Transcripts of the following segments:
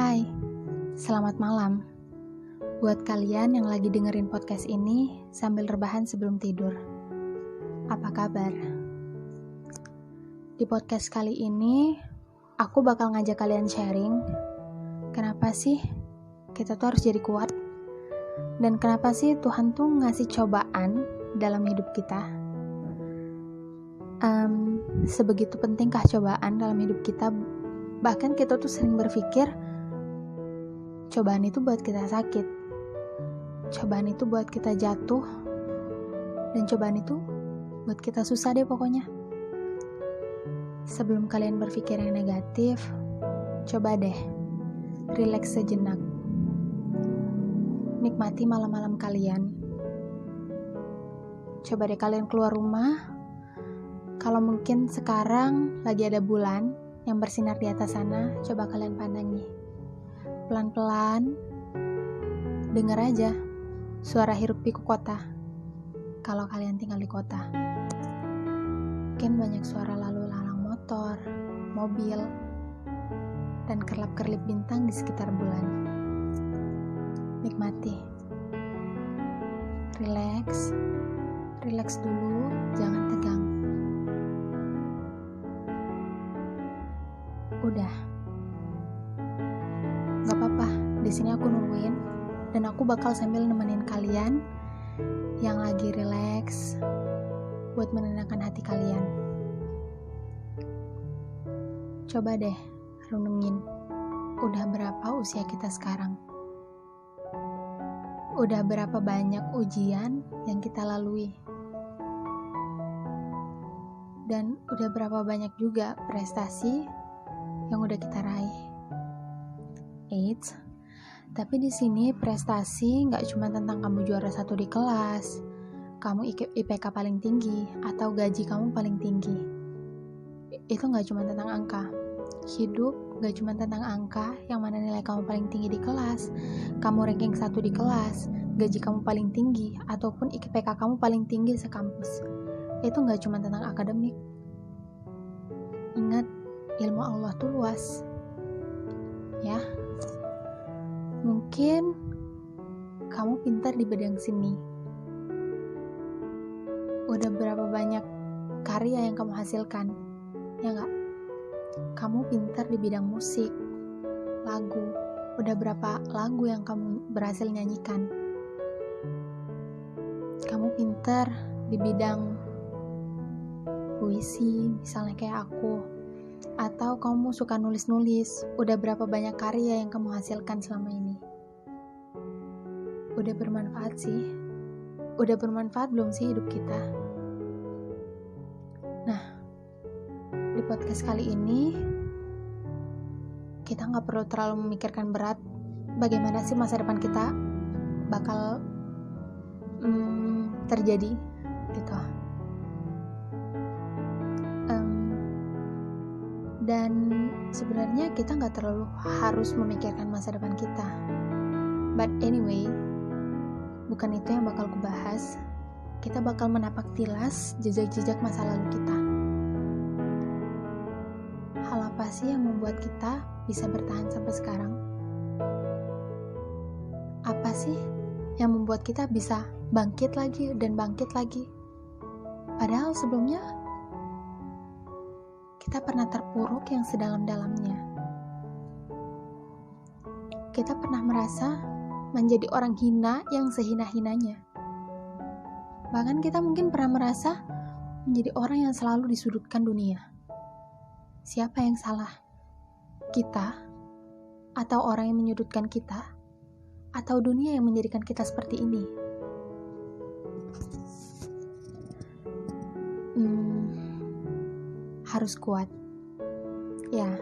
Hai, selamat malam. Buat kalian yang lagi dengerin podcast ini sambil rebahan sebelum tidur. Apa kabar? Di podcast kali ini, aku bakal ngajak kalian sharing. Kenapa sih kita tuh harus jadi kuat? Dan kenapa sih Tuhan tuh ngasih cobaan dalam hidup kita? Sebegitu pentingkah cobaan dalam hidup kita? Bahkan kita tuh sering berpikir cobaan itu buat kita sakit, cobaan itu buat kita jatuh, dan cobaan itu buat kita susah deh pokoknya. Sebelum kalian berpikir yang negatif, coba deh rileks sejenak. Nikmati malam-malam kalian. Coba deh kalian keluar rumah. Kalau mungkin sekarang lagi ada bulan yang bersinar di atas sana, coba kalian pandangi. Pelan-pelan, dengar aja suara hiruk pikuk kota. Kalau kalian tinggal di kota, mungkin banyak suara lalu lalang motor, mobil, dan kerlap-kerlip bintang di sekitar bulan. Nikmati. Relax dulu, jangan tegang. Udah. Gak apa-apa, di sini aku nungguin dan aku bakal sambil nemenin kalian yang lagi relax buat menenangkan hati kalian. Coba deh renungin, udah berapa usia kita sekarang? Udah berapa banyak ujian yang kita lalui? Dan udah berapa banyak juga prestasi yang udah kita raih? Tapi di sini prestasi nggak cuma tentang kamu juara 1 di kelas, kamu IPK paling tinggi, atau gaji kamu paling tinggi. Itu nggak cuma tentang angka. Hidup nggak cuma tentang angka, yang mana nilai kamu paling tinggi di kelas, kamu ranking 1 di kelas, gaji kamu paling tinggi, ataupun IPK kamu paling tinggi sekampus. Itu nggak cuma tentang akademik. Ingat, ilmu Allah tuh luas. Ya. Mungkin kamu pintar di bidang seni. Udah berapa banyak karya yang kamu hasilkan? Ya nggak? Kamu pintar di bidang musik, lagu. Udah berapa lagu yang kamu berhasil nyanyikan? Kamu pintar di bidang puisi, misalnya kayak aku. Atau kamu suka nulis-nulis, udah berapa banyak karya yang kamu hasilkan selama ini? Udah bermanfaat sih? Udah bermanfaat belum sih hidup kita? Nah, di podcast kali ini, kita gak perlu terlalu memikirkan berat bagaimana sih masa depan kita bakal terjadi, gitu. Dan sebenarnya kita gak terlalu harus memikirkan masa depan kita. But anyway, bukan itu yang bakal kubahas. Kita bakal menapak tilas jejak-jejak masa lalu kita. Hal apa sih yang membuat kita bisa bertahan sampai sekarang? Apa sih yang membuat kita bisa bangkit lagi dan bangkit lagi? Padahal sebelumnya kita pernah terpuruk yang sedalam-dalamnya. Kita pernah merasa menjadi orang hina yang sehina-hinanya. Bahkan kita mungkin pernah merasa menjadi orang yang selalu disudutkan dunia. Siapa yang salah? Kita? Atau orang yang menyudutkan kita? Atau dunia yang menjadikan kita seperti ini? Harus kuat. Ya,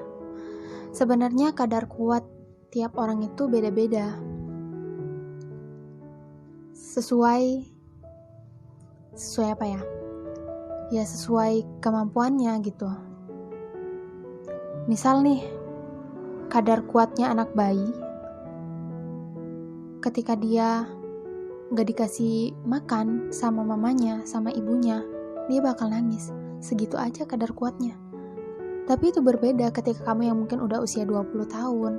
sebenarnya kadar kuat tiap orang itu beda-beda. Sesuai apa ya? Ya sesuai kemampuannya gitu. Misal nih, kadar kuatnya anak bayi, ketika dia gak dikasih makan sama mamanya, sama ibunya, dia bakal nangis. Segitu aja kadar kuatnya. Tapi itu berbeda ketika kamu yang mungkin udah usia 20 tahun,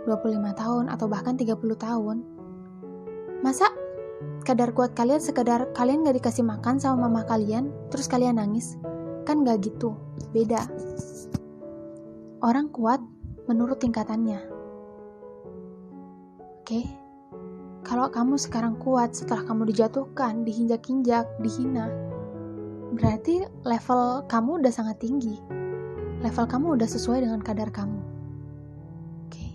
25 tahun, atau bahkan 30 tahun. Masa kadar kuat kalian sekedar kalian gak dikasih makan sama mama kalian, terus kalian nangis? Kan gak gitu, beda. Orang kuat menurut tingkatannya. Oke? Kalau kamu sekarang kuat setelah kamu dijatuhkan, diinjak-injak, dihina, berarti level kamu udah sangat tinggi. Level kamu udah sesuai dengan kadar kamu. Oke.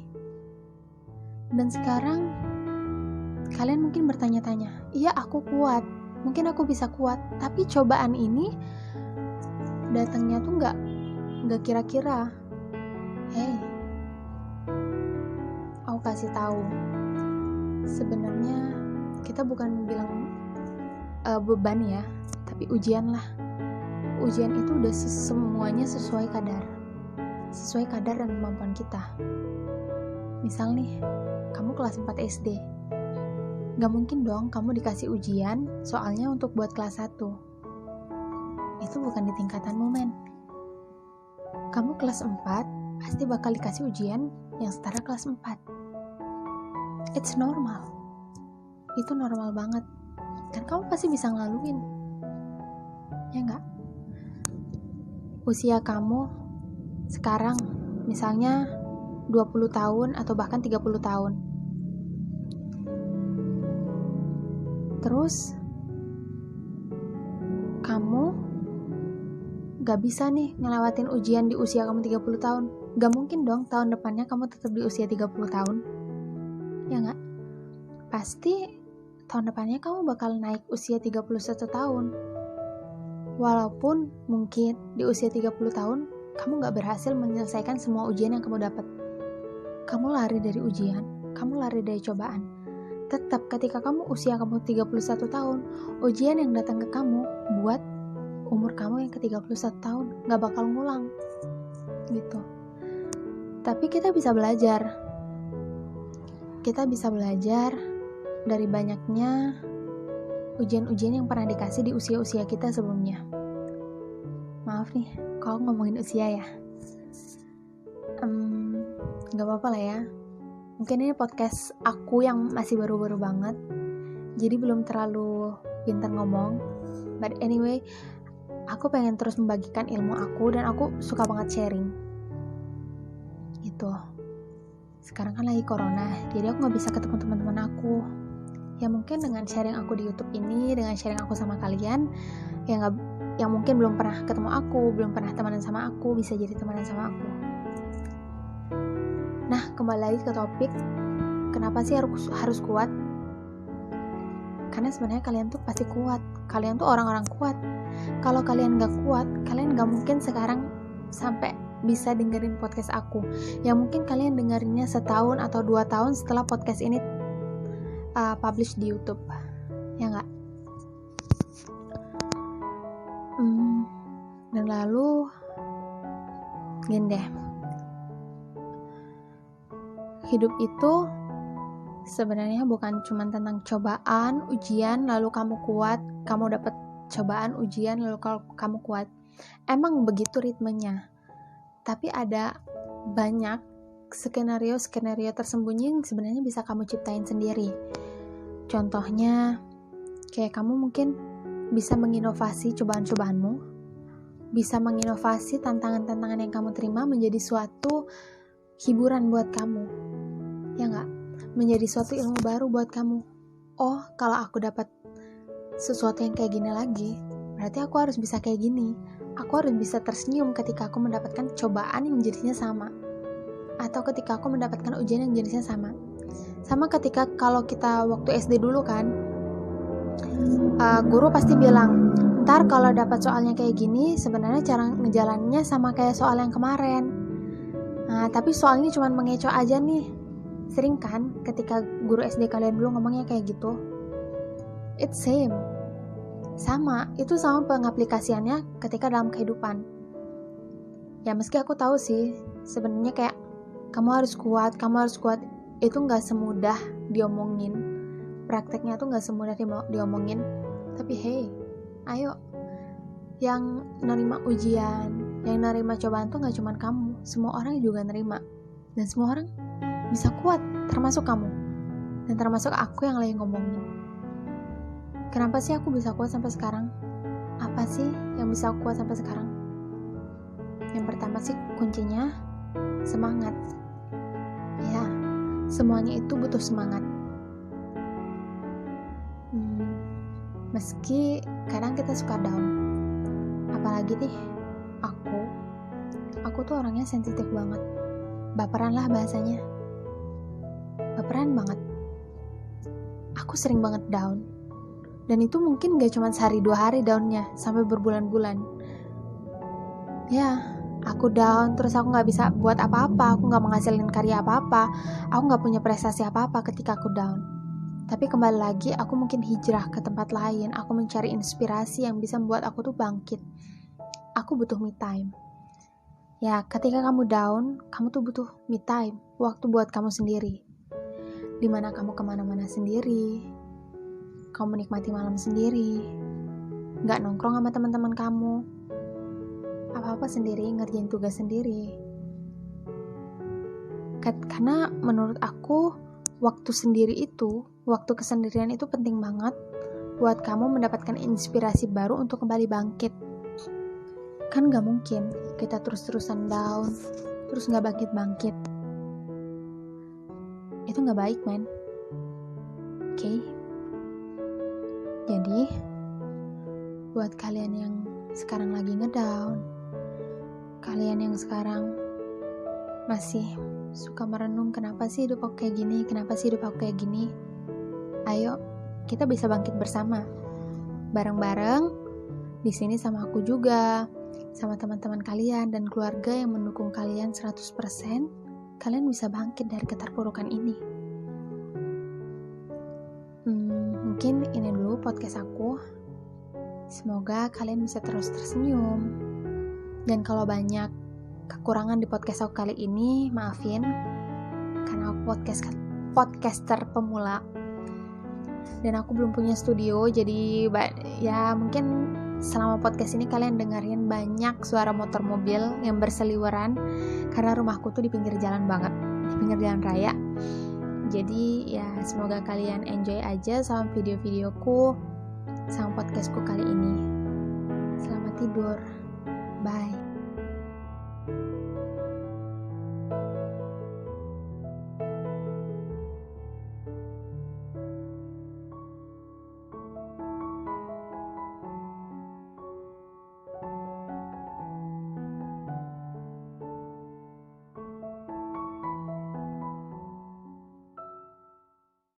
Dan sekarang kalian mungkin bertanya-tanya, iya aku kuat, mungkin aku bisa kuat, tapi cobaan ini datangnya tuh nggak kira-kira. Hey, aku kasih tahu, sebenarnya kita bukan bilang beban ya, tapi ujian lah. Ujian itu udah semuanya sesuai kadar dan kemampuan kita. Misal nih, kamu kelas 4 SD, gak mungkin dong kamu dikasih ujian soalnya untuk buat kelas 1. Itu bukan di tingkatanmu, men. Kamu kelas 4 pasti bakal dikasih ujian yang setara kelas 4. It's normal. Itu normal banget. Dan kamu pasti bisa ngelaluin. Ya enggak? Usia kamu sekarang misalnya 20 tahun atau bahkan 30 tahun. Terus kamu gak bisa nih ngelewatin ujian di usia kamu 30 tahun. Gak mungkin dong tahun depannya kamu tetap di usia 30 tahun. Ya gak? Pasti tahun depannya kamu bakal naik usia 31 tahun. Walaupun mungkin di usia 30 tahun kamu gak berhasil menyelesaikan semua ujian yang kamu dapat. Kamu lari dari ujian, kamu lari dari cobaan. Tetap ketika kamu usia kamu 31 tahun, ujian yang datang ke kamu buat umur kamu yang ke 31 tahun gak bakal ngulang gitu. Tapi kita bisa belajar dari banyaknya ujian-ujian yang pernah dikasih di usia-usia kita sebelumnya. Maaf nih kalau ngomongin usia ya, gak apa-apa lah ya. Mungkin ini podcast aku yang masih baru-baru banget, jadi belum terlalu pintar ngomong. But anyway, aku pengen terus membagikan ilmu aku, dan aku suka banget sharing gitu. Sekarang kan lagi corona, jadi aku gak bisa ketemu teman-teman aku. Ya mungkin dengan sharing aku di YouTube ini, dengan sharing aku sama kalian yang mungkin belum pernah ketemu aku, belum pernah temenan sama aku, bisa jadi temenan sama aku. Nah, kembali lagi ke topik, kenapa sih harus kuat? Karena sebenarnya kalian tuh pasti kuat. Kalian tuh orang-orang kuat. Kalau kalian gak kuat, kalian gak mungkin sekarang sampai bisa dengerin podcast aku. Ya mungkin kalian dengerinnya setahun atau 2 tahun setelah podcast ini publish di YouTube. Ya gak? Dan lalu gini deh, hidup itu sebenarnya bukan cuma tentang cobaan, ujian, lalu kamu kuat, kamu dapat cobaan, ujian, lalu kamu kuat. Emang begitu ritmenya. Tapi ada banyak skenario tersembunyi yang sebenarnya bisa kamu ciptain sendiri. Contohnya, kayak kamu mungkin bisa menginovasi cobaan-cobaanmu, bisa menginovasi tantangan-tantangan yang kamu terima menjadi suatu hiburan buat kamu. Ya nggak? Menjadi suatu ilmu baru buat kamu. Oh, kalau aku dapat sesuatu yang kayak gini lagi, berarti aku harus bisa kayak gini. Aku harus bisa tersenyum ketika aku mendapatkan cobaan yang jenisnya sama, atau ketika aku mendapatkan ujian yang jenisnya sama. Sama ketika kalau kita waktu SD dulu kan, guru pasti bilang, ntar kalau dapat soalnya kayak gini, sebenarnya cara ngejalaninnya sama kayak soal yang kemarin. Nah, tapi soal ini cuma mengecoh aja nih. Sering kan ketika guru SD kalian dulu ngomongnya kayak gitu? It's same. Sama, itu sama pengaplikasiannya ketika dalam kehidupan. Ya meski aku tahu sih, sebenarnya kayak kamu harus kuat, itu gak semudah diomongin. Prakteknya tuh gak semudah diomongin. Tapi hey, ayo. Yang nerima ujian, yang nerima cobaan tuh gak cuma kamu, semua orang juga nerima. Dan semua orang bisa kuat, termasuk kamu. Dan termasuk aku yang lagi ngomongin. Kenapa sih aku bisa kuat sampai sekarang? Apa sih yang bisa aku kuat sampai sekarang? Yang pertama sih kuncinya semangat. Ya, semuanya itu butuh semangat. Meski kadang kita suka down. Apalagi nih, aku tuh orangnya sensitif banget. Baperan lah bahasanya. Baperan banget. Aku sering banget down. Dan itu mungkin gak cuma sehari 2 hari downnya, sampai berbulan-bulan. Ya, aku down, terus aku gak bisa buat apa-apa, aku gak menghasilkan karya apa-apa, aku gak punya prestasi apa-apa ketika aku down. Tapi kembali lagi, aku mungkin hijrah ke tempat lain, aku mencari inspirasi yang bisa membuat aku tuh bangkit. Aku butuh me time. Ya, ketika kamu down, kamu tuh butuh me time, waktu buat kamu sendiri. Dimana kamu kemana-mana sendiri, kamu menikmati malam sendiri, gak nongkrong sama teman-teman kamu, apa-apa sendiri, ngerjain tugas sendiri. Karena menurut aku, waktu sendiri itu, waktu kesendirian itu penting banget buat kamu mendapatkan inspirasi baru untuk kembali bangkit. Kan gak mungkin kita terus-terusan down, terus gak bangkit-bangkit. Itu gak baik, men. Oke? Jadi, buat kalian yang sekarang lagi ngedown, kalian yang sekarang masih suka merenung kenapa sih hidup aku kayak gini, kenapa sih hidup aku kayak gini, ayo kita bisa bangkit bersama, bareng-bareng di sini sama aku juga, sama teman-teman kalian dan keluarga yang mendukung kalian 100%, kalian bisa bangkit dari keterpurukan ini. Mungkin ini dulu podcast aku. Semoga kalian bisa terus tersenyum. Dan kalau banyak kekurangan di podcast aku kali ini, maafin. Karena aku podcaster pemula. Dan aku belum punya studio, jadi ya mungkin selama podcast ini kalian dengerin banyak suara motor mobil yang berseliweran. Karena rumahku tuh di pinggir jalan banget, di pinggir jalan raya. Jadi ya semoga kalian enjoy aja sama video-videoku, sama podcastku kali ini. Selamat tidur. Bye.